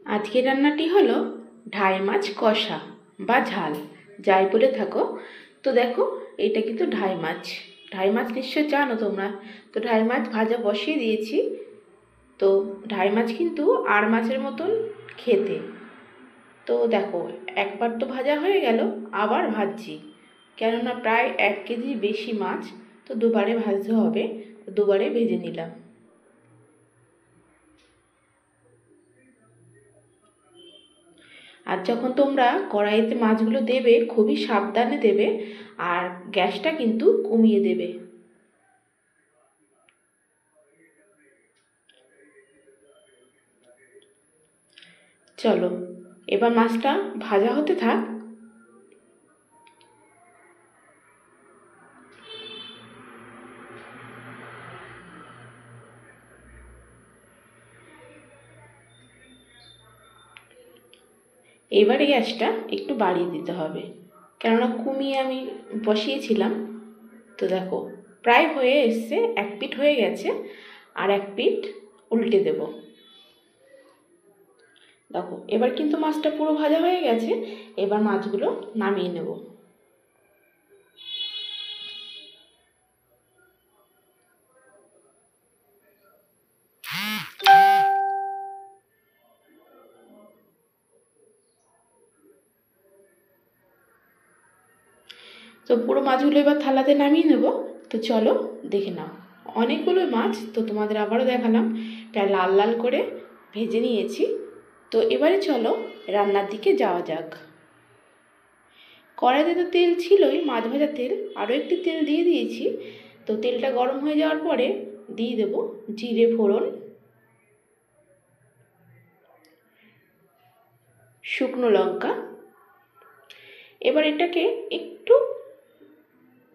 আজকের রান্নাটি হলো ঢাই মাছ কষা বা ঝাল, যাই বলে থাকো। তো দেখো, এটা কিন্তু ঢাই মাছ। ঢাই মাছ নিশ্চয় জানো তোমরা। তো ঢাই মাছ ভাজা বসিয়ে দিয়েছি। তো ঢাই মাছ কিন্তু আর মাছের মতন খেতে। তো দেখো, একবার তো ভাজা হয়ে গেল, আবার ভাজছি, কেননা প্রায় 1 কেজি বেশি মাছ, তো দুবারে ভাজতে হবে। দুবারে ভেজে নিলাম। আর যখন তোমরা কড়াইতে মাছগুলো দেবে, খুবই সাবধানে দেবে, আর গ্যাসটা কিন্তু কমিয়ে দেবে। চলো, এবার মাছটা ভাজা হতে থাক। এবারে গ্যাসটা একটু বাড়িয়ে দিতে হবে, কেননা কমিয়ে আমি বসিয়েছিলাম। তো দেখো, প্রায় হয়ে এসছে, 1 পিঠ হয়ে গেছে, আর 1 পিঠ উল্টে দেব। দেখো, এবার কিন্তু মাছটা পুরো ভাজা হয়ে গেছে। এবার মাছগুলো নামিয়ে নেব। তো পুরো মাছগুলো এবার থালাতে নামিয়ে নেব। তো চলো দেখে নাও, অনেকগুলো মাছ তো তোমাদের আবারও দেখালাম, প্রায় লাল লাল করে ভেজে নিয়েছি। তো এবারে চলো রান্নার দিকে যাওয়া যাক। কড়াইতে তো তেল ছিলই, মাছ ভাজার তেল, আরও একটি তেল দিয়ে দিয়েছি। তো তেলটা গরম হয়ে যাওয়ার পরে দিয়ে দেব জিরে ফোড়ন, শুকনো লঙ্কা। এবার এটাকে একটু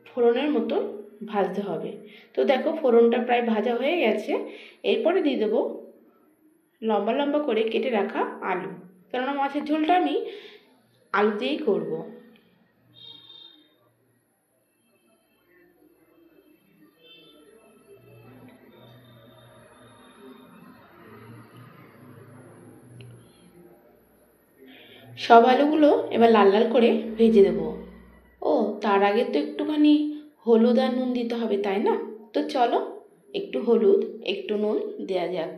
ফোড়নের মতন ভাজতে হবে। তো দেখো, ফোড়নটা প্রায় ভাজা হয়ে গেছে। এরপরে দিয়ে দেবো লম্বা লম্বা করে কেটে রাখা আলু, কেননা মাছের ঝোলটা আমি আলু দিয়েই করব। সব আলুগুলো এবার লাল লাল করে ভেজে দেবো। ও, তার আগে তো একটুখানি হলুদ আর নুন দিতে হবে, তাই না? তো চলো, একটু হলুদ একটু নুন দেওয়া যাক।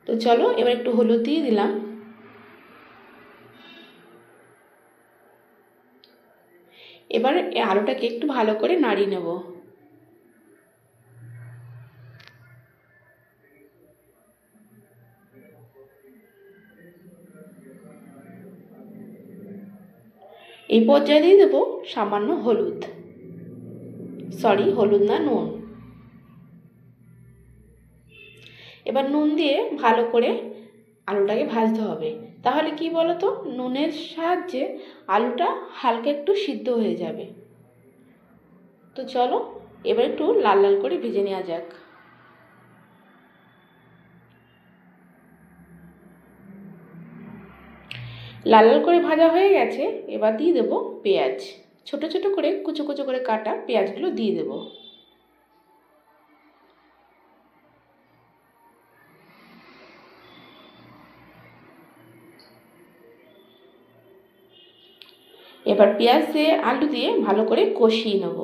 তো চলো, এবার একটু হলুদ দিয়ে দিলাম। এবার এই আলুটাকে একটু ভালো করে নাড়িয়ে নেব। এই পর্যায়ে দিয়ে দেবো সামান্য হলুদ, হলুদ না, নুন। এবার নুন দিয়ে ভালো করে আলুটাকে ভাজতে হবে। তাহলে কি বলো তো, নুনের সাহায্যে আলুটা হালকা একটু সিদ্ধ হয়ে যাবে। তো চলো, এবার একটু লাল লাল করে ভেজে নেওয়া যাক। লাল লাল করে ভাজা হয়ে গেছে। এবার দিয়ে দেবো পেঁয়াজ, ছোট ছোট করে কুচো কুচো করে কাটা পেঁয়াজগুলো দিয়ে দেবো। এবার পেঁয়াজ দিয়ে আলু দিয়ে ভালো করে কষিয়ে নেব।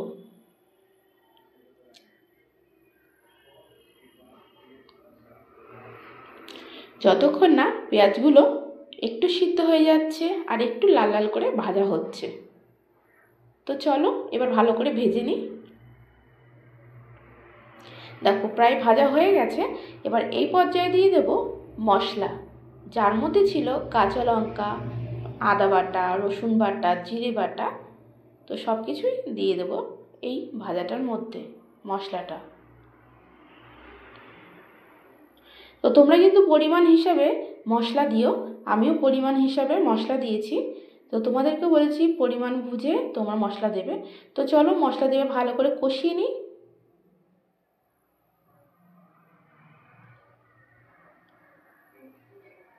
যতক্ষণ না পেঁয়াজগুলো একটু সিদ্ধ হয়ে যাচ্ছে আর একটু লাল লাল করে ভাজা হচ্ছে। তো চলো, এবার ভালো করে ভেজে নিই। দেখো, প্রায় ভাজা হয়ে গেছে। এবার এই পর্যায়ে দিয়ে দেব মশলা, যার মধ্যে ছিল কাঁচা লঙ্কা, আদা বাটা, রসুন বাটা, জিরে বাটা। তো সব কিছুই দিয়ে দেব এই ভাজাটার মধ্যে, মশলাটা। তো তোমরা কিন্তু পরিমাণ হিসাবে মশলা দিও, আমিও পরিমাণ হিসাবে মশলা দিয়েছি। তো তোমাদেরকে বলেছি পরিমাণ বুঝে তোমরা মশলা দেবে। তো চলো, মশলা দিয়ে ভালো করে কষিয়ে নিই।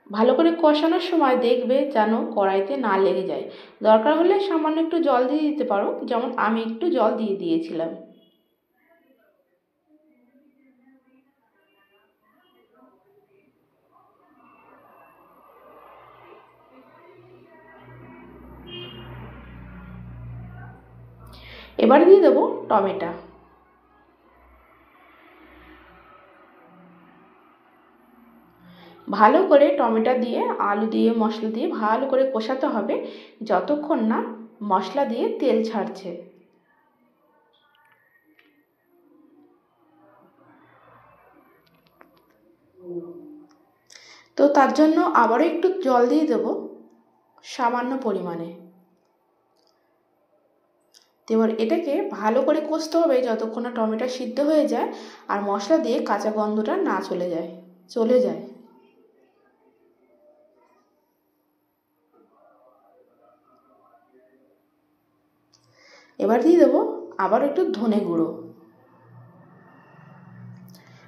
ভালো করে কষানোর সময় দেখবে যেন কড়াইতে না লেগে যায়। দরকার হলে সামান্য একটু জল দিয়ে দিতে পারো, যেমন আমি একটু জল দিয়ে দিয়েছিলাম। এবার দিয়ে দেবো টমেটো। ভালো করে টমেটো দিয়ে আলু দিয়ে মশলা দিয়ে ভালো করে কষাতে হবে যতক্ষণ না মশলা দিয়ে তেল ছাড়ছে। তো তার জন্য আবারও একটু জল দিয়ে দেবো সামান্য পরিমাণে। এবার এটাকে ভালো করে কষতে হবে যতক্ষণ না টমেটো সিদ্ধ হয়ে যায় আর মশলা দিয়ে কাঁচা গন্ধটা না চলে যায়। এবার দিয়ে দেবো আবার একটু ধনে গুঁড়ো।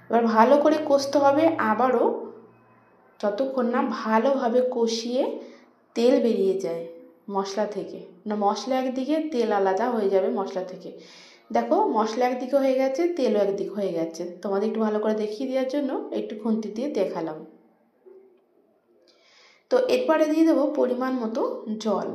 এবার ভালো করে কষতে হবে আবারও যতক্ষণ না ভালোভাবে কষিয়ে তেল বেরিয়ে যায় মশলা থেকে। না মশলা একদিকে তেল আলাদা হয়ে যাবে মশলা থেকে। দেখো মশলা একদিকে হয়ে গেছে, তেলও একদিকে হয়ে গেছে। তোমাদের একটু ভালো করে দেখিয়ে দেওয়ার জন্য একটু খুন্তি দিয়ে দেখালাম। তো এরপরে দিয়ে দেবো পরিমাণ মতো জল।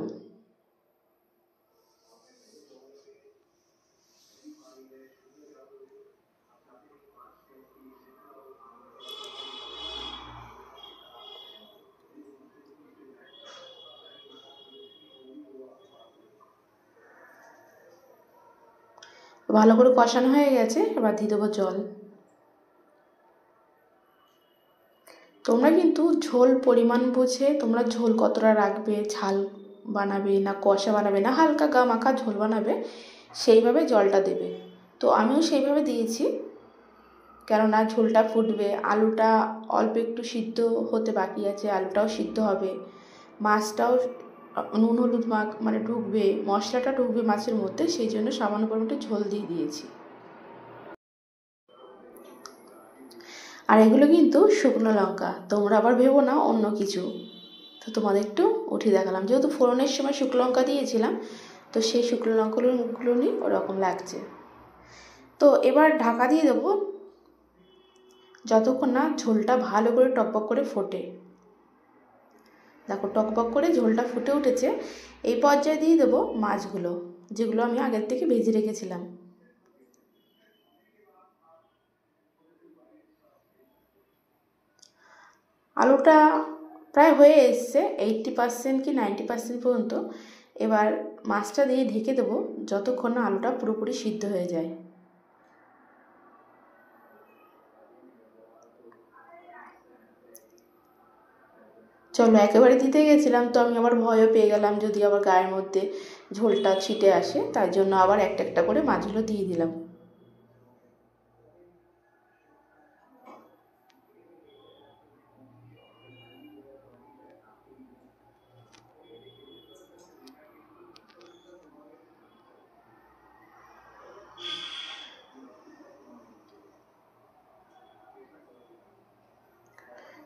ভালো করে কষানো হয়ে গেছে, এবার দিয়ে দেবো জল। তোমরা কিন্তু ঝোল পরিমাণ বুঝে তোমরা ঝোল কতটা রাখবে, ঝাল বানাবে না কষা বানাবে না হালকা গা মাখা ঝোল বানাবে, সেইভাবে জলটা দেবে। তো আমিও সেইভাবে দিয়েছি, কেননা ঝোলটা ফুটবে, আলুটা অল্প একটু সিদ্ধ হতে বাকি আছে, আলুটাও সিদ্ধ হবে, মাছটাও নুন হলুদ মানে ঢুকবে, মশলাটা ঢুকবে মাছের মধ্যে, সেই জন্য সামান্য পরিমাণে ঝোল দিয়ে দিয়েছি। আর এগুলো কিন্তু শুকনো লঙ্কা, তোমরা আবার ভেবো না অন্য কিছু। তো তোমাদের একটু উঠিয়ে দেখালাম, যেহেতু ফোড়নের সময় শুকনো লঙ্কা দিয়েছিলাম, তো সেই শুকনো লঙ্কাগুলো নিয়ে ওরকম লাগছে। তো এবার ঢাকা দিয়ে দেবো যতক্ষণ না ঝোলটা ভালো করে টকবক করে ফোটে। দেখো টকবক করে ঝোলটা ফুটে উঠেছে। এই পর্যায়ে দিয়ে দেবো মাছগুলো, যেগুলো আমি আগের থেকে ভেজে রেখেছিলাম। আলুটা প্রায় হয়ে এসছে 80% কি 90% পর্যন্ত। এবার মাছটা দিয়ে ঢেকে দেবো যতক্ষণ না আলুটা পুরোপুরি সিদ্ধ হয়ে যায়। চলো একেবারে দিতে গেছিলাম, তো আমি আবার ভয়ও পেয়ে গেলাম যদি আবার গায়ের মধ্যে ঝোলটা ছিটে আসে, তাই জন্য আবার একটা একটা করে মাছগুলো দিয়ে দিলাম।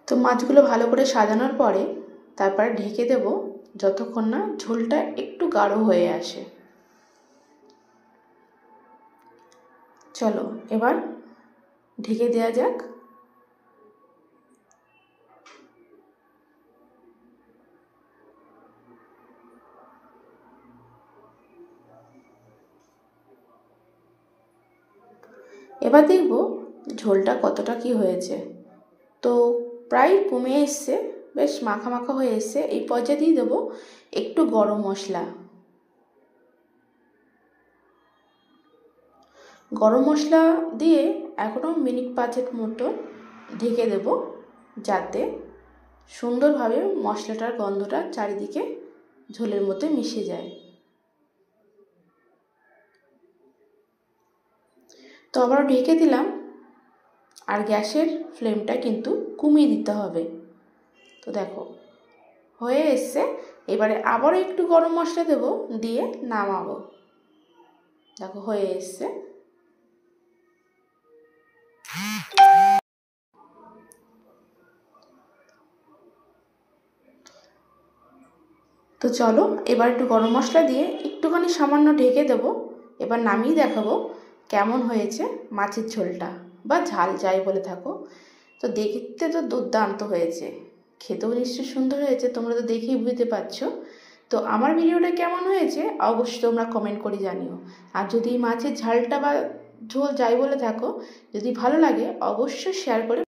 তো মাছগুলো ভালো করে সাজানোর পরে তারপরে ঢেকে দেব যতক্ষণ না ঝোলটা একটু গাঢ় হয়ে আসে। চলো এবার ঢেকে দেওয়া যাক। এবার দেখব ঝোলটা কতটা কি হয়েছে। তো প্রায় কমে এসছে, বেশ মাখা মাখা হয়ে এসছে। এই পর্যায়ে দিয়ে দেবো একটু গরম মশলা। গরম মশলা দিয়ে এখনও মিনিট 5 মতো ঢেকে দেব, যাতে সুন্দরভাবে মশলাটার গন্ধটা চারিদিকে ঝোলের মধ্যে মিশে যায়। তো আবার ঢেকে দিলাম, আর গ্যাসের ফ্লেমটা কিন্তু কমিয়ে দিতে হবে। তো দেখো হয়ে এসছে। এবারে আবারও একটু গরম মশলা দেবো, দিয়ে নামাবো। দেখো হয়ে এসছে। তো চলো এবার একটু গরম মশলা দিয়ে একটুখানি সামান্য ঢেকে দেবো। এবার নামিয়ে দেখাবো কেমন হয়েছে মাছের ঝোলটা বা ঝাল যাই বলে থাকো। তো দেখতে তো দুর্দান্ত হয়েছে, খেতেও নিশ্চয়ই সুন্দর হয়েছে, তোমরা তো দেখেই বুঝতে পারছো। তো আমার ভিডিওটা কেমন হয়েছে অবশ্যই তোমরা কমেন্ট করে জানিও। আর যদি মাছের ঝালটা বা ঝোল যাই বলে থাকো, যদি ভালো লাগে অবশ্যই শেয়ার করে